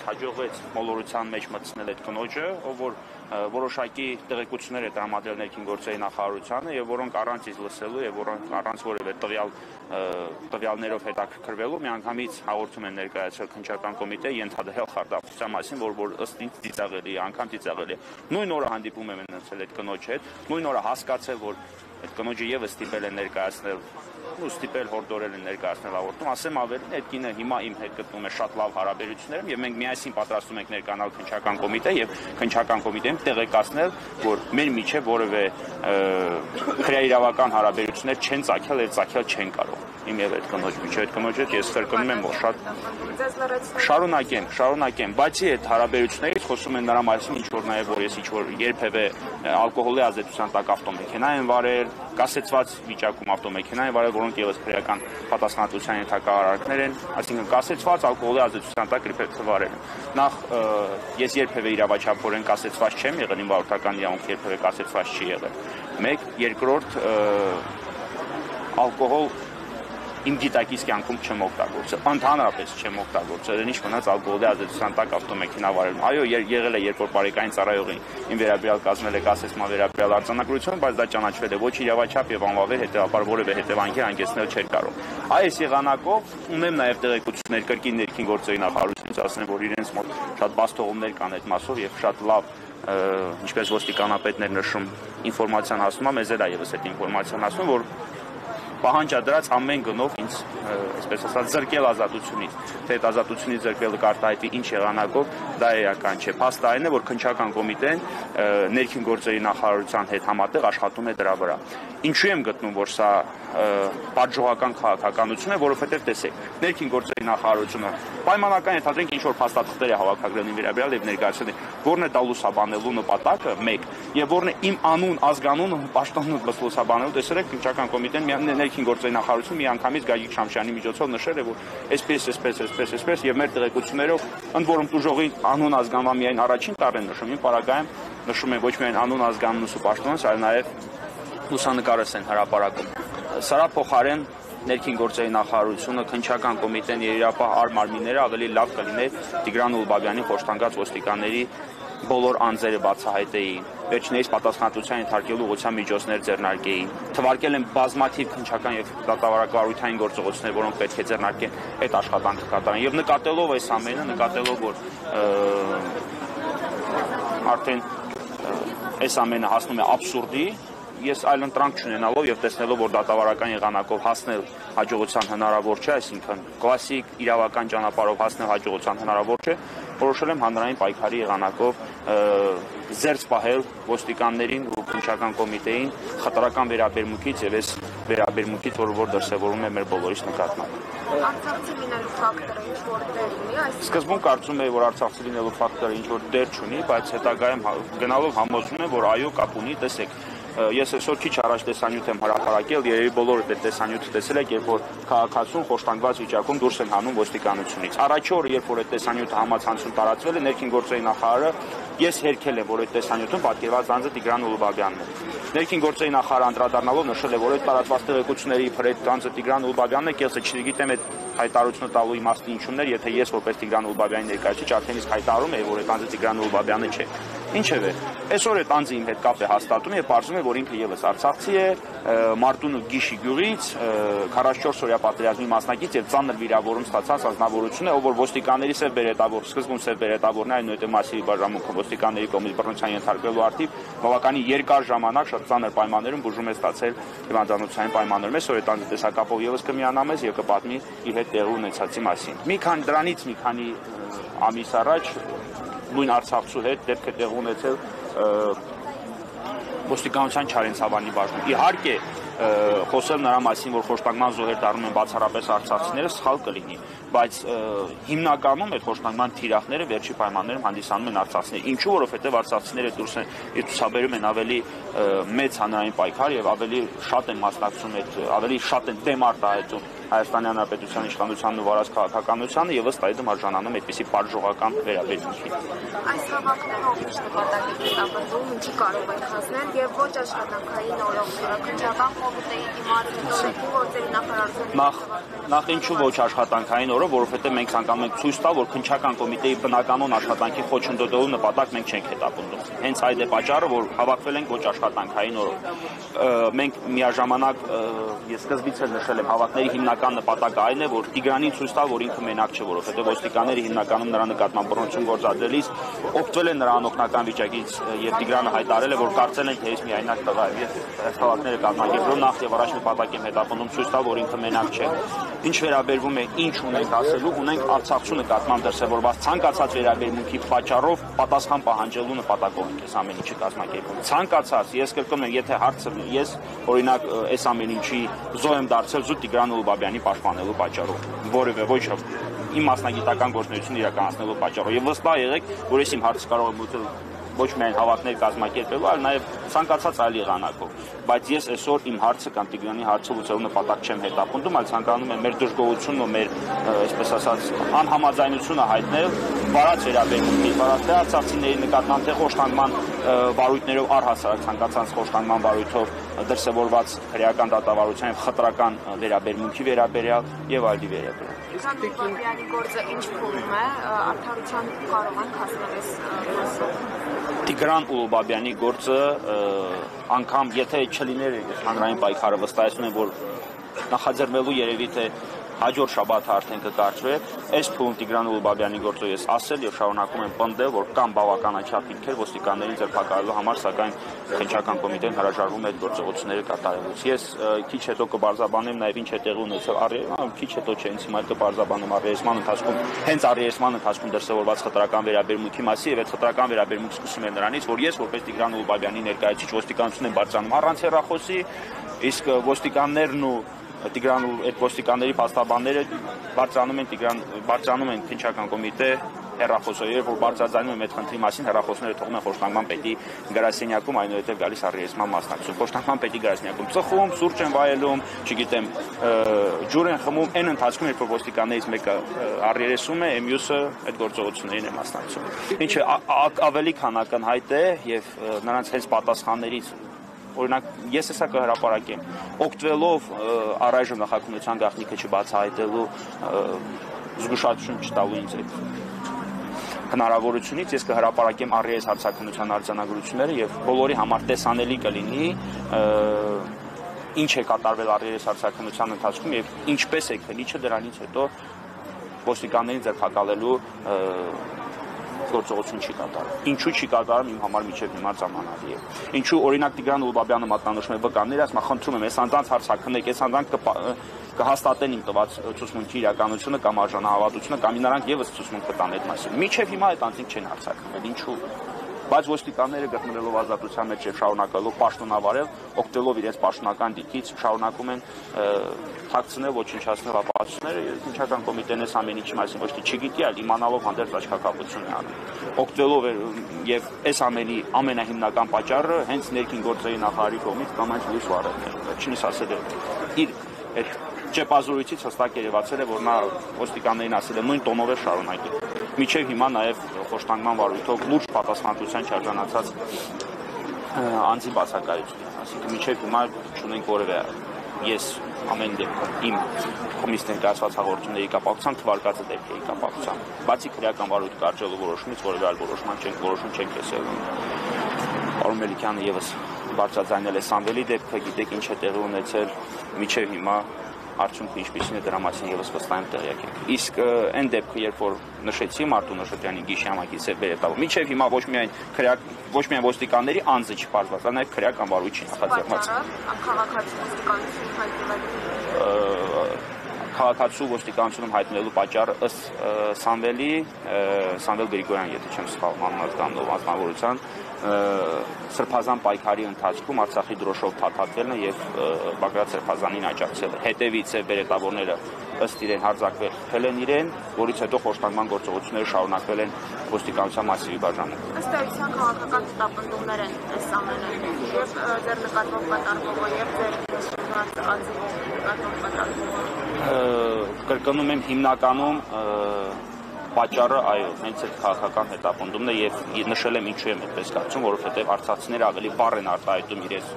Հաջողվեց մոլորության մեջ մտցնել այդ կնոջը, ով որ որոշակի տեղեկություններ է տրամադրել ներքին գործերի նախարարությանը եւ որոնք առանց իսկ լսելու եւ որոնք առանց որևէ տվյալներով հետաքրքրվելու միանգամից հաղորդում են ներկայացրել քննչական կոմիտեի ենթադրյալ խարդախության մասին, որ ըստ ինձ ծիծաղելի է, անգամ ծիծաղելի է։ Նույն օրը հանդիպում եմ ունեցել այդ կնոջ հետ, նույն օրը հասկացել, որ այդ կնոջը եւս ստիպել են ներկայացնել ստիպել հորդորել են ներկայացնել հաղորդում, ասեմ ավելին, այդ կինը հիմա իմ հետ գտնում է շատ լավ հարաբերություններում եւ մենք միասին պատրաստում ենք ներկայանալ քննչական կոմիտե եւ քննչական կոմիտեին տեղեկացնել, որ մեր միջև որևէ քրեաիրավական հարաբերություններ չեն ծագել եւ ծագել չեն կարող։ Իմ եւ այդ կնոջ միջև այդ կնոջը ես կրկնում եմ, որ շատ շարունակեմ, բացի այդ հարաբերություններից խոսում են նրա մասին ինչ որ նաեւ որ ես ինչ որ երբեւե ալկոհոլի ազդեցության տակ ավտոմեքենա են վարել, կասեցված վիճակում ավտոմեքենա են վարել, որոնք եւս քրեական պատասխանատվության ենթակա արարքներ են, այսինքն կասեցված ալկոհոլի ազդեցության տակ իբրև վարել են։ Նախ ես երբեւե իրավաչափորեն կասեցված չեմ եղել, իմ վարորդական իրավունք երբեւե կասեցված չի եղել։ Մեկ, երկրորդ ալկոհոլ իմ գիտակից կյանքում չեմ օգտագործել, ընդհանրապես չեմ օգտագործել, ինչ մնաց ալկոհոլի ազդեցության տակ ավտոմեքենա վարելուն։ Այո, եղել է, երբ որ բարեկային ծառայողին իմ վերաբերյալ կազմել է կասեցման վերաբերյալ արձանագրություն, բայց դա ճանաչվել է ոչ իրավաչափ եւ անվավեր, հետեւաբար որևէ հետևանքի հանգեցնել չէր կարող։ Այս եղանակով ունեմ նաեւ տեղեկություններ կրկին ներքին գործերի նախարարությունից, ասեմ, որ իրենց մոտ շատ բաց թողումներ կան այդ մասով եւ շատ լավ ինչպես ոստիկանապետներ նշում ինֆորմացիան հասնում է, մեզ էլ է եւս այդ ինֆորմացիան հասնում, որ պահանջադրած ամեն գնով ինձ, այսպես ասած, զրկել ազատությունից, թե այդ ազատությունից զրկելը կարտահայտվի ինչ եղանակով, դա էական չէ։ Փաստը այն է, որ քննչական կոմիտեն ներքին գործերի նախարարության հետ համատեղ աշխատում է դրա վրա։ Ինչու եմ գտնում, որ սա պատժողական քաղաքականություն է, որովհետև տեսեք, ներքին գործերի նախարարությունը պայմանական ենթադրենք ինչ որ փաստաթղթեր է հավաքագրել իմ վերաբերյալ եւ ներկայացրել, որն է դա լուսաբանելու նպատակը, մեկ, եւ որն է իմ անուն, ազգանուն, պաշտոնն լուսաբանելու, տեսել եք քննչական կոմիտեն ներքին գործերի նախարարություն միանգամից Գագիկ Շամշյանի միջոցով նշել է, որ այսպես եւ մեր տեղեկություններով ընդ որում տուժողի անուն ազգանվան միայն առաջին տառն նշում, իմ պարագայում նշում են ոչ միայն անուն ազգանունս ու պաշտոնս, այլ նաեւ լուսանկարս են հրապարակում։ Սրա փոխարեն ներքին գործերի նախարարությունը, քննչական կոմիտեն, երրապահ արմարմինները ավելի լավ կլիներ Տիգրան Ուլբաբյանի խոշտանգած ոստիկանների բոլոր անձերը բացահայտեին, վերջինիս պատասխանատվության ենթարկելու ուղղությամբ միջոցներ ձեռնարկեին։ Թվարկել են բազմաթիվ քննչական եւ դատավարական գործողություններ, որոնք պետք է ձեռնարկեն այդ աշխատանքը կատարեն։ Եվ նկատելով այս ամենը, նկատելով որ արդեն այս ամենը հասնում է աբսուրդի, ես այլ ընտրանք չունենալով եւ տեսնելով, որ դատավարական եղանակով հասնել հաջողության հնարավոր չէ, այսինքն կլասիկ իրավական ճանապարհով հասնել հաջողության հնարավոր չէ, որոշել եմ հանրային պայքարի եղանակով զերծ պահել ոստիկաններին ու քննչական կոմիտեին խտրական վերաբերմունքից եւ այս վերաբերմունքից, որ դրսեւորում է մեր բոլորիս նկատմամբ։ Արցախցի լինելու ֆակտորը ինչ որ դեր ունի, Սկզբում կարծում էի, որ արցախցի լինելու ֆակտորը ինչ որ դեր չունի, բայց հետագայում գնալով համոզվում եմ, որ այո, կապ ունի, տեսեք։ Ես այսօր քիչ առաջ տեսանյութ եմ հրապարակել, երևի բոլորը այդ տեսանյութը տեսել եք, երբ որ քաղաքացուն խոշտանգված վիճակում դուրս են հանում ոստիկանությունից։ Առաջի օրը, երբ որ այդ տեսանյութը համացանցում տարածվել է, ներքին գործերի նախարարը ես հերքել եմ, որ այդ տեսանյութում պատկերված անձը Տիգրան Ուլբաբյանն է։ Ներքին գործերի նախարարը անդրադառնալով նշել է, որ այդ տարածված տեղեկությունների իբր անձը Տիգրան Ուլբաբյանն է, կեղծը չգիտեմ այդ հայտարարությունը տալու իմաստը ինչումն էր, եթե ես որպես Տիգրան Ուլբաբյանի ներկայացուցիչ արդեն իսկ հայտարարում էի, որ այդ անձը Տիգրան Ուլբաբյանը չէ։ Ինչևէ, այսօր այդ անձը իմ հետ կապ է հաստատում եւ պարզվում է, որ ինքը եւս արցախցի է, Մարտունու Գիշի գյուղից, 44 օրյա պատերազմի մասնակից եւ ծանր վիրավորում ստացած ազնվորություն է, ով որ ոստիկանների սև բերետավոր, սկզբում սև բերետավորն է, այնուհետեւ մասիվ բաժանմունքը ոստիկանների կողմից բռնության ենթարկվելու արդիվ բավականին երկար ժամանակ շատ ծանր պայմաններում բուժում է ստացել հիվանդանոցային պայմաններում։ Այսօր այդ անձը տեսակապով եւս կմիանա մեզ եւ կպատմի իր հետ տեղի ունեցածի մասին։ Մի քանի ամիս առաջ նույն արցախցու հետ դեպք է տեղ ունեցել ոստիկանության Չարենցավանի բաժնում։ Իհարկե, խոսել նրա մասին, որ խոշտանգման զոհեր դառնում են բացառապես արցախցիները, սխալ կլինի, բայց հիմնականում այդ խոշտանգման թիրախները վերջի պայմաններում հանդիսանում են արցախցիներ։ Ինչու, որովհետև արցախցիները դուրս են ցուցաբերում են ավելի մեծ հանրային պայքար եւ ավելի շատ են մասնակցում այդ, ավելի շատ են դեմ արտահայտում Հայաստանի Հանրապետության իշխանությանն ու վարած քաղաքականությանը եւ ըստ այդմ արժանանում այդպիսի պատժողական վերաբերմունքի։ Այս հավաքներով ինչ նպատակ է հետապնդում, ինչի կարող են հասնել եւ ոչ աշխատանքային օրենսդրական Կոմիտեի դիմաց գործերի նախարարությունը նախ ինչու ոչ աշխատանքային օրը, որովհետև մենք ցանկանում ենք ցույց տալ, որ քննչական կոմիտեի բնականon աշխատանքի խոչընդոտելու նպատակ մենք չենք հետապնդում։ Հենց այդ է պատճառը, որ հավաքվել ենք ոչ աշխատանքային օրով։ Մենք միաժամանակ ես սկզբից էլ նշել եմ, հավաքների հիմնական նպատակը այն է, որ Տիգրանին ցույց տալ, որ ինքը մենակ չէ, որովհետև ոստիկանները հիմնականում նրա նկատմամբ բռնություն գործադրելիս օգտվել են նրա անօգնական վիճակից եւ Տիգրանը հայտարարել է, որ կարծել են, թե ես միայնակ տղա եմ։ Ես հավաքները կազմակերպում նախ եւ առաջ նպատակ եմ հետապնդում ցույց տալ, որ ինքը մենակ չէ։ Ինչ վերաբերվում է ինչ ունենք ասելու, ունենք Արցախցու նկատմամբ դրսևորված ցանկացած վերաբերմունքի պատճառով պատասխան պահանջելու նպատակով ենք այս ամեն ինչը կազմակերպում։ Ցանկացած, ես կրկնում եմ, եթե հարցը ես օրինակ այս ամեն ինչի զոհ եմ դարձել զուտ Տիգրան Ուլուբաբյանի պաշտպանելու պատճառով, որևէ ոչ իմ մասնագիտական գործունեություն իրականացնելու պատճառով եւ վստահ եղեք, որ ես իմ հարցը կարող եմ ուտել ոչ միայն հավաքներ կազմակերպելու, այլ նաև ցանկացած այլ եղանակով, բայց ես այսօր իմ հարցը կամ Տիգրանի հարցը լուծելու նպատակ չեմ հետապնդում, այլ ցանկանում եմ մեր դժգոհությունն ու մեր, այսպես ասած, անհամաձայնությունը հայտնել վարած վերաբերմունքի, թե արցախցիների նկատմամբ, թե խոշտանգման վարույթներով առհասարակ ցանկացած խոշտանգման վարույթով դրսևորված քրեական դատավարության եւ խտրական վերաբերմունքի վերաբերյալ եւ այլի վերաբերյալ։ Ուլուբաբյանի գործը ինչ փուլում է, արդարության կարող են հասնել այս մասով։ Տիգրան Ուլուբաբյանի գործը անգամ եթե չլիներ հանրային պայքարը, վստահեցնում եմ, որ նախաձեռնվելու երևի թե հաջորդ շաբաթը արդեն կկարճվի, այս փուլում Տիգրան Ուլուբաբյանի գործը ես ասել եւ շարունակում եմ պնդել, որ կան բավականաչափ հիմքեր ոստիկաններին ձերբակալելու համար, սակայն քննչական կոմիտեն հրաժարվում է այդ գործողությունները կատարելուց։ Ես քիչ հետո կբարձաբանեմ նաեւ ինչ է տեղի ունեցել քիչ հետո չէ, ինձ հիմա կբարձաբանեմ առերեսման ընթացքում, հենց առերեսման ընթացքում դրսևորված խտրական վերաբերմունքի մասին եւ այդ խտրական վերաբերմունքը սկսում է նրանից, որ ես որպես Տիգրան Ուլուբաբյանի ներկայացուցիչ ոստիկանություն եմ բարձրանում առանց հեռախոսի, իսկ ոստիկաններն ու այդ ոստիկանների փաստաբանները բարձրանում են քննչական կոմիտե հեռախոսով, երբ որ բարձրաձայնում են այդ խնդրի մասին, հեռախոսները թողում են խոշտանգման պետի գրասենյակում, այնուհետև գալիս առերեսման մասնակցություն։ Խոշտանգման պետի գրասենյակում ծխում, սուրճ են վայելում, չգիտեմ, ջուր են խմում, այն ընթացքում, երբ որ ոստիկաններից մեկը առերեսում է, մյուսը այդ գործողություններին է մասնակցում։ Ինչը ավելի քան ակնհայտ է եւ նրանց հենց պատասխաններից օրինակ ես հեսա կհրապարակեմ, օգտվելով առայժմ նախաքննության գաղտնիքը չբացահայտելու զգուշացություն չտալու ինձ այդ հնարավորությունից, ես կհրապարակեմ առերես հարցաքննության արձանագրությունները եւ բոլորի համար տեսանելի կլինի ինչ է կատարվել առերես հարցաքննության ընթացքում եւ ինչպես է քննիչը դրանից հետո ոստիկաններին ձերբակալելու գործողություն չի կատարում։ Ինչու չի կատարում իմ համար միջև հիմա ծանոթ է։ Ինչու օրինակ Տիգրան Ուլուբաբյանը մատնանշում է վկաններ, ասում է խնդրում եմ, այս անձանց հարցաքննեք, այս անձանք կհաստատեն իմ տված ցուցմունքի իրականությունը կամ արժանահավատությունը կամ նրանք եւս ցուցմունք կտան այդ մասին։ Միջև հիմա այդ անձինք չեն հարցաքննել։ Ինչու։ Բայց ոստիկանները գտնվելով ազատության մեջ եւ շարունակելով պաշտոնավարել, օգտվելով իրենց պաշտոնական դիրքից, շարունակում են թաքցնել, ոչնչացնել ապացույցները, քննչական կոմիտեն այս ամեն ինչի մասին ոչ թե չգիտի, այլ իմանալով հանդերձ աչքակապություն է անում։ Օգտվելով եւ այս ամենի ամենահիմնական պատճառը հենց ներքին գործերի նախարարի կողմից կամ այս լույս վառելն է։ Վերջինս ասել է իր այդ ճեպազորույցից հստակ երևացել է, որ նա ոստիկաններին ասել է նույն տոնով է շարունակել։ Միջև հիմա նաև խոշտանգման վարույթով լուրջ պատասխանատվության չարժանացած անձի բացակայություն։ Այսինքն միջև հիմա չունենք որևէ ես ամեն դեպքում իմ կողմից ներկայացված հաղորդումների կապակցությամբ թվարկածը դեպքերի կապակցությամբ, բացի քրեական վարույթ կարճելու որոշումից որևէ այլ որոշում չենք տեսել։ Պարոն Մելիքյանը եւս բարձրաձայնել է Սամվելի դեպքը, գիտեք ինչ է տեղի ունեցել միջև հիմա արդյունքը ինչպիսին է դրա մասին եւս վստահ եմ տեղյակ եք։ Իսկ այն դեպքը, երբ որ նշեցի Մարտուն Նաշոյանի գիշերամակից է վերետավ, միջև հիմա ոչ միայն ոստիկանների անձը չփարված, այլ նաեւ քրեական վարույթ չի նախաձեռնված։ Քաղաքացու ոստիկանությունում հայտնվելու պատճառը ըստ Սամվել Գրիգորյան, եթե չեմ սխալվում անձնավորության, սրբազան պայքարի ընթացքում Արցախի դրոշով փաթաթվելն եւ Բագրատ Սրբազանին աջակցելը։ Հետևից է բերետավորները ըստ իրեն հարձակվել են իրեն, որից հետո խոշտանգման գործողությունները շարունակվել են ոստիկանության մասիվի բաժանում։ Ըստ էության քաղաքական հետապնդումներ են այս ամենը եւ ձեր նկատմամբ կատարվողը եւ ձեր նկատմամբ կատարվողը։ Կրկնում եմ հիմնականում պատճառը այո, հենց այդ քաղաքական հետապնդումն է եւ նշել եմ ինչու եմ այդպես կարծում, որովհետեւ արցախցիները ավելի բառ են արտահայտում իրենց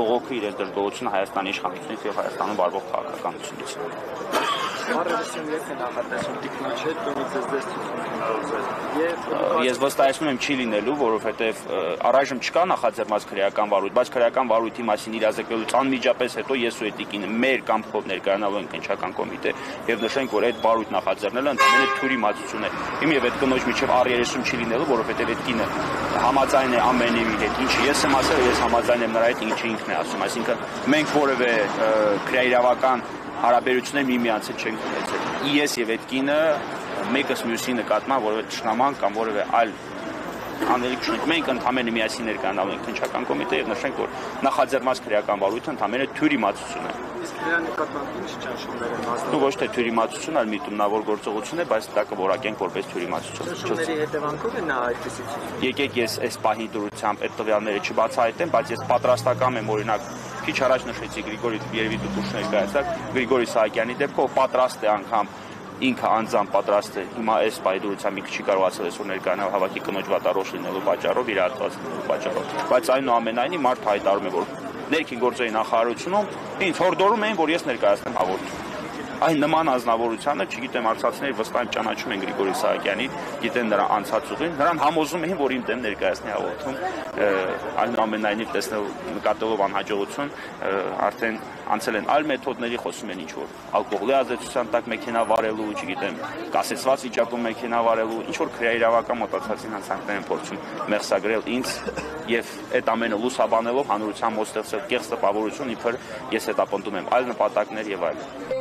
բողոքը իրենց դժգոհությունը Հայաստանի իշխանությունից եւ Հայաստանում վարվող քաղաքականությունից։ Ես վստահեցնում եմ չի լինելու, որովհետև առայժմ չկա նախաձեռնված քրեական վարույթ, բայց քրեական վարույթի մասին իրազեկվելուց անմիջապես հետո ես ու Էթիկին մեր կամքով ներկայանալու ենք քննչական կոմիտե եւ նշենք, որ այդ վարույթ նախաձեռնելը ընդհանրապես թյուրիմացություն է։ Իմ եւ այդ կնոջ միջև առերեսում չի լինելու, որովհետև այդ կինը համաձայն է ամենի հետ, ինչը ես եմ ասել, ես համաձայն եմ նրա հետ, ինչը ինքն է ասում, այսինքն մենք որևէ քրեական հարաբերություններ միմյանց հետ չենք ունեցել։ Ես եւ այդ կինը մեկս մյուսի նկատմամբ որևէ ճշնաման կամ որևէ այլ անելիք չունենք։ Մենք ընդհանրապես միասին ներկայանալու ենք քննչական կոմիտե եւ նշենք, որ նախաձեռնված քրեական վարույթը ընդհանրապես թյուրիմացություն է։ Իսկ դրա նկատմամբ ինչ ճնշումներ են ազդում։ Ոչ թե թյուրիմացություն, այլ միտումնավոր գործողություն է, բայց դա կորակենք որպես թյուրիմացություն։ Ճնշումների հետևանքով է նա այդպեսի ցույց։ Եկեք ես այս պահի դրությամբ այդ տվյալները չբացահայտեմ, բայց ես պատրաստական եմ, օրինակ, քիչ առաջ նշեցի Գրիգորի Երևի դուք ներկայացաք Գրիգորի Սահակյանի դեպքով պատրաստ է անգամ ինքը անձամբ պատրաստ է հիմա այս պայդուրությամբ ինքը չի կարողացել այսօր ներկայանալ հավաքի կնոջ վատառոշ լինելու պատճառով իր հատվածնելու պատճառով, բայց այնուամենայնիվ մարդը հայտարարում է, որ ներքին գործերի նախարարությունում ինձ հորդորում էին, որ ես ներկայացնեմ հաղորդում։ Այն նման ազնվորությանը, չգիտեմ, արցախցիները վստահ ճանաչում են Գրիգորի Սահակյանին, գիտեն նրա անցած ուղին, նրան համոզում էին, որ իմ դեմ ներկայացնի հաղորդում, այնուամենայնիվ նկատելով անհաջողություն, արդեն անցել են այլ մեթոդների, խոսում են ինչ-որ ալկոհոլի ազդեցության տակ մեքենա վարելու, չգիտեմ, կասեցված վիճակում մեքենա վարելու, ինչ-որ քրեական մոտացածին հանցանքներ են փորձում մեղսագրել ինձ եւ այդ ամենը լուսաբանելով հանրության մոտ ստեղծել կեղծ տպավորություն, իբր ես հետապնդում եմ այլ նպատակներ եւ այլն։